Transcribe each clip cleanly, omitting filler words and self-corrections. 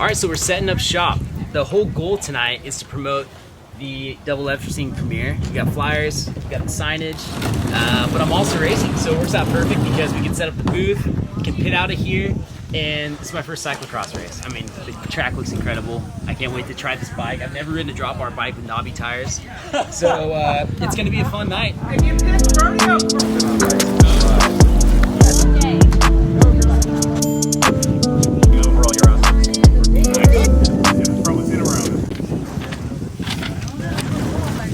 All right, so we're setting up shop. The whole goal tonight is to promote the Double Everything premiere. We got flyers, we got the signage, but I'm also racing, so it works out perfect because we can set up the booth, we can pit out of here, and this is my first cyclocross race. I mean, the track looks incredible. I can't wait to try this bike. I've never ridden a drop bar bike with knobby tires, so it's gonna be a fun night.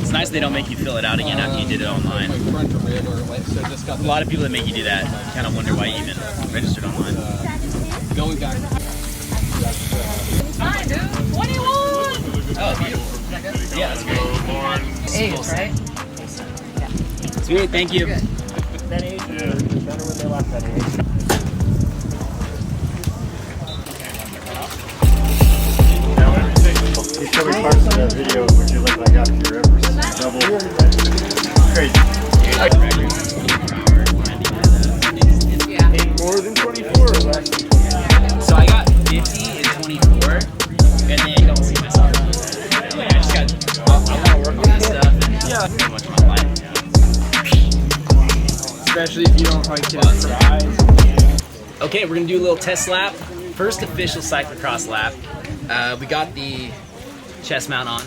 It's nice they don't make you fill it out again after you did it online. A lot of people that make you do that kind of wonder why you even registered online. Going back. 21! Oh, beautiful. Yeah, that's great. Age, right? Yeah. Sweet, thank you. That age? Yeah, better when they left that age. Now, everything. You showed me parts of that video of what you look like after your ever double. Crazy. More than 24 or less than 24? So I got 50 and 24, and then I don't see myself. Like, I want to work on this stuff, and too much of my life. Especially if you don't like to fries. Okay, we're gonna do a little test lap. First official cyclocross lap. We got the chest mount on.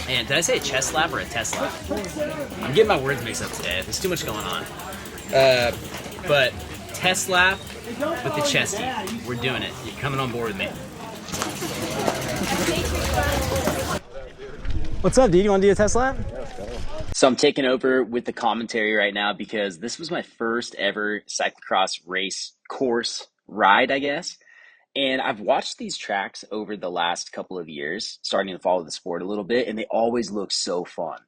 And did I say a chest lap or a test lap? I'm getting my words mixed up today. There's too much going on. But test lap with the chesty. We're doing it. You're coming on board with me. What's up, dude? You want to do a test lap? So I'm taking over with the commentary right now because this was my first ever cyclocross race course ride, I guess. And I've watched these tracks over the last couple of years, starting to follow the sport a little bit, and they always look so fun.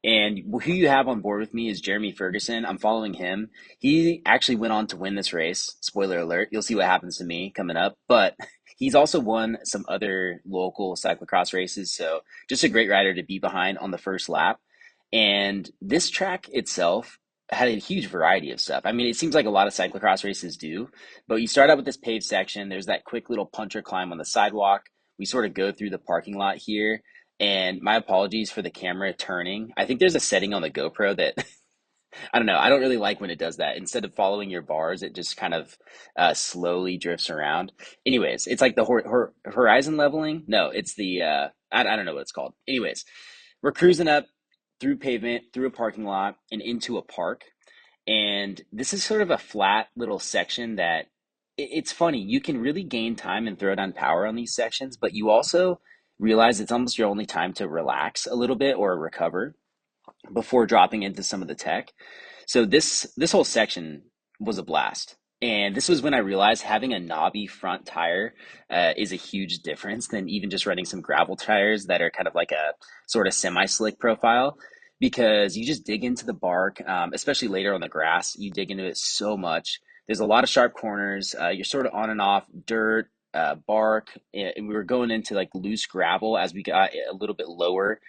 And who you have on board with me is Jeremy Ferguson. I'm following him. He actually went on to win this race. Spoiler alert. You'll see what happens to me coming up. But he's also won some other local cyclocross races. So just a great rider to be behind on the first lap. And this track itself had a huge variety of stuff. I mean, it seems like a lot of cyclocross races do, but you start out with this paved section. There's that quick little puncher climb on the sidewalk. We sort of go through the parking lot here, and my apologies for the camera turning. I think there's a setting on the GoPro that, I don't know, I don't really like when it does that. Instead of following your bars, it just kind of slowly drifts around. Anyways, it's like the horizon leveling. No, it's the, I don't know what it's called. Anyways, we're cruising up through pavement, through a parking lot, and into a park. And this is sort of a flat little section that it's funny. You can really gain time and throw down power on these sections, but you also realize it's almost your only time to relax a little bit or recover before dropping into some of the tech. So this whole section was a blast. And this was when I realized having a knobby front tire is a huge difference than even just running some gravel tires that are kind of like a sort of semi-slick profile, because you just dig into the bark, especially later on the grass. You dig into it so much. There's a lot of sharp corners. You're sort of on and off dirt, bark, and we were going into like loose gravel as we got a little bit lower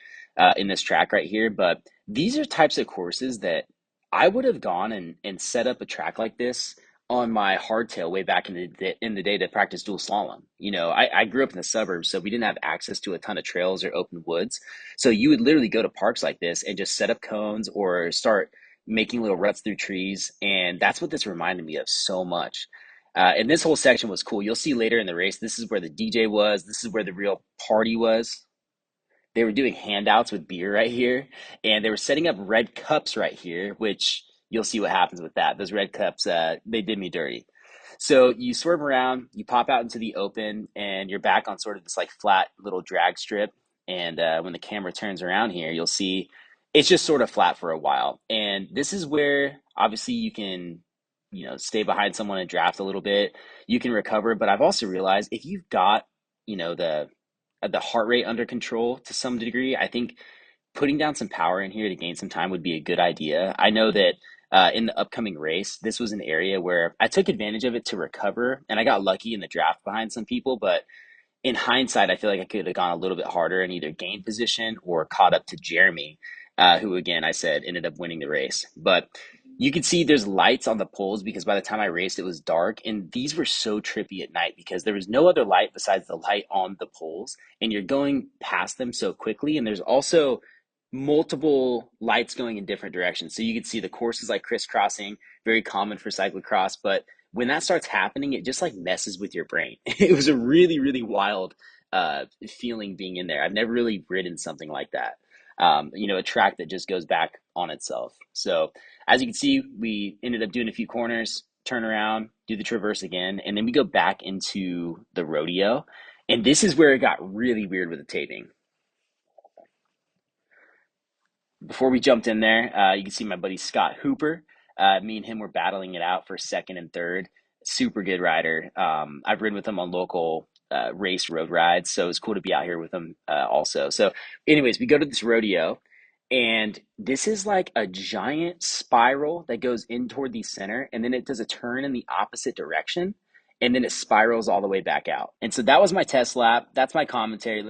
in this track right here. But these are types of courses that I would have gone and set up a track like this on my hardtail way back in the day to practice dual slalom. You know, I grew up in the suburbs, so we didn't have access to a ton of trails or open woods. So you would literally go to parks like this and just set up cones or start making little ruts through trees. And that's what this reminded me of so much. And this whole section was cool. You'll see later in the race, this is where the DJ was. This is where the real party was. They were doing handouts with beer right here, and they were setting up red cups right here, which you'll see what happens with that. Those red cups, they did me dirty. So you swerve around, you pop out into the open, and you're back on sort of this like flat little drag strip. And when the camera turns around here, you'll see it's just sort of flat for a while. And this is where obviously you can, stay behind someone and draft a little bit. You can recover, but I've also realized if you've got, the heart rate under control to some degree, I think putting down some power in here to gain some time would be a good idea. I know that in the upcoming race, this was an area where I took advantage of it to recover, and I got lucky in the draft behind some people. But in hindsight, I feel like I could have gone a little bit harder and either gained position or caught up to Jeremy, who, again, I said ended up winning the race. But You can see there's lights on the poles because by the time I raced, it was dark. And these were so trippy at night because there was no other light besides the light on the poles. And you're going past them so quickly. And there's also multiple lights going in different directions. So you can see the courses like crisscrossing, very common for cyclocross. But when that starts happening, it just like messes with your brain. It was a really, really wild feeling being in there. I've never really ridden something like that. A track that just goes back on itself. So as you can see, we ended up doing a few corners, turn around, do the traverse again, and then we go back into the rodeo. And this is where it got really weird with the taping. Before we jumped in there, you can see my buddy Scott Hooper. Me and him were battling it out for second and third. Super good rider. I've ridden with him on local race road rides, so it's cool to be out here with him also. So anyways, we go to this rodeo, and this is like a giant spiral that goes in toward the center, and then it does a turn in the opposite direction, and then it spirals all the way back out. And so that was my test lap. That's my commentary.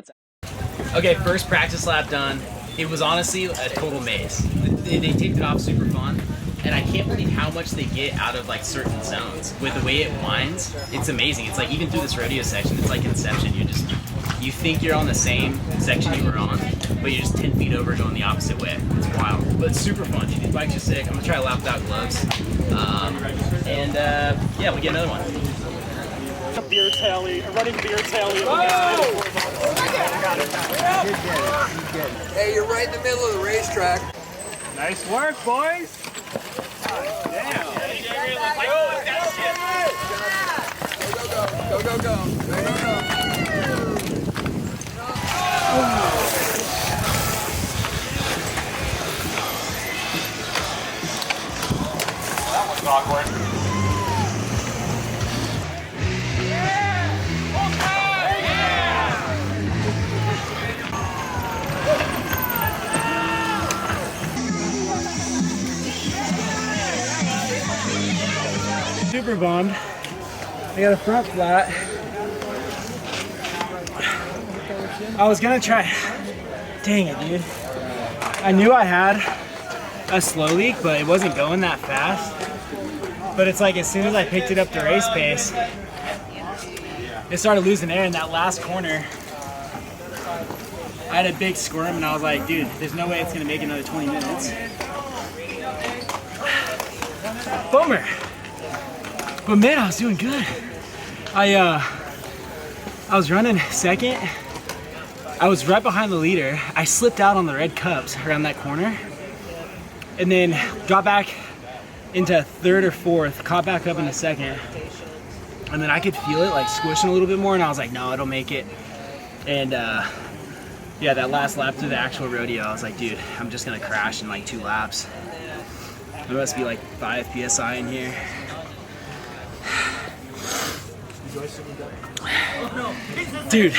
Okay, first practice lap done. It was honestly a total maze. They taped it off super fun, and I can't believe how much they get out of like certain zones. With the way it winds, it's amazing. It's like even through this rodeo section, it's like Inception. You think you're on the same section you were on, but you're just 10 feet over going the opposite way. It's wild, but it's super fun. These bikes are sick. I'm gonna try a lap without gloves. Yeah, we get another one. Beer tally, a running beer tally. Hey, you're right in the middle of the racetrack. Nice work, boys. Damn. Go, go, go. Go, go, go. That was awkward. Super bummed. I got a front flat. I was gonna try. Dang it, dude. I knew I had a slow leak, but it wasn't going that fast. But it's like as soon as I picked it up to race pace, it started losing air in that last corner. I had a big squirm and I was like, dude, there's no way it's gonna make another 20 minutes. Bummer. But man, I was doing good. I was running second. I was right behind the leader. I slipped out on the red cups around that corner, and then got back into third or fourth, caught back up in a second, and then I could feel it like squishing a little bit more, and I was like, no, it'll make it. And yeah, that last lap through the actual rodeo, I was like, dude, I'm just gonna crash in like 2 laps. There must be like 5 PSI in here. Dude,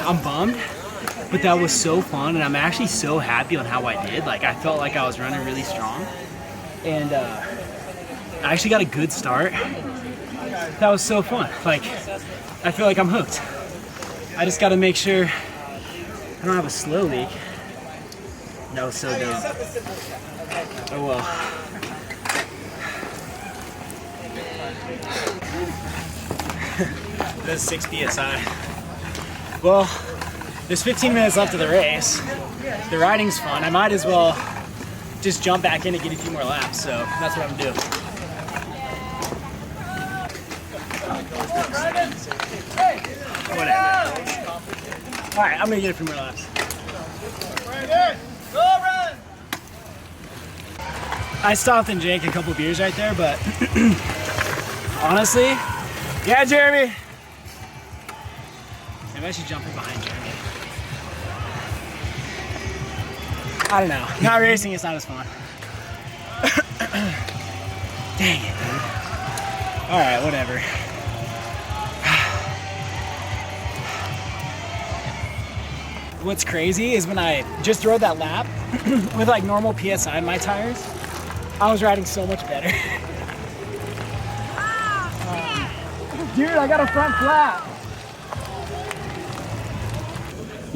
I'm bummed, but that was so fun, and I'm actually so happy on how I did. Like, I felt like I was running really strong, and I actually got a good start. That was so fun. Like, I feel like I'm hooked. I just got to make sure I don't have a slow leak. That was so dumb. Oh well. That's 6 PSI. Well, there's 15 minutes left of the race. The riding's fun. I might as well just jump back in and get a few more laps, so that's what I'm doing. Whatever. Alright, I'm gonna get a few more laps. I stopped and drank a couple beers right there, but honestly, yeah, Jeremy. Maybe I should jump in behind Jeremy. I don't know. Not racing is not as fun. Dang it, dude. All right, whatever. What's crazy is when I just rode that lap with like normal PSI in my tires, I was riding so much better. Dude, I got a front flat.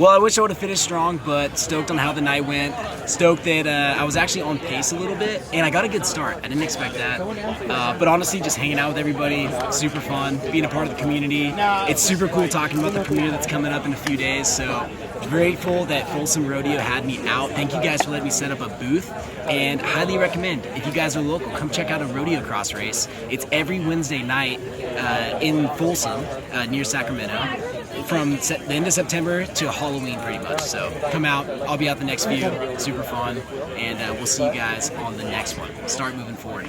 Well, I wish I would have finished strong, but stoked on how the night went. Stoked that I was actually on pace a little bit, and I got a good start. I didn't expect that. But honestly, just hanging out with everybody, super fun, being a part of the community. It's super cool talking about the premiere that's coming up in a few days, so grateful that Folsom Rodeo had me out. Thank you guys for letting me set up a booth, and highly recommend, if you guys are local, come check out a rodeo cross race. It's every Wednesday night in Folsom, near Sacramento, from the end of September to Halloween pretty much. So come out, I'll be out the next few, super fun, and we'll see you guys on the next one. Start moving forward.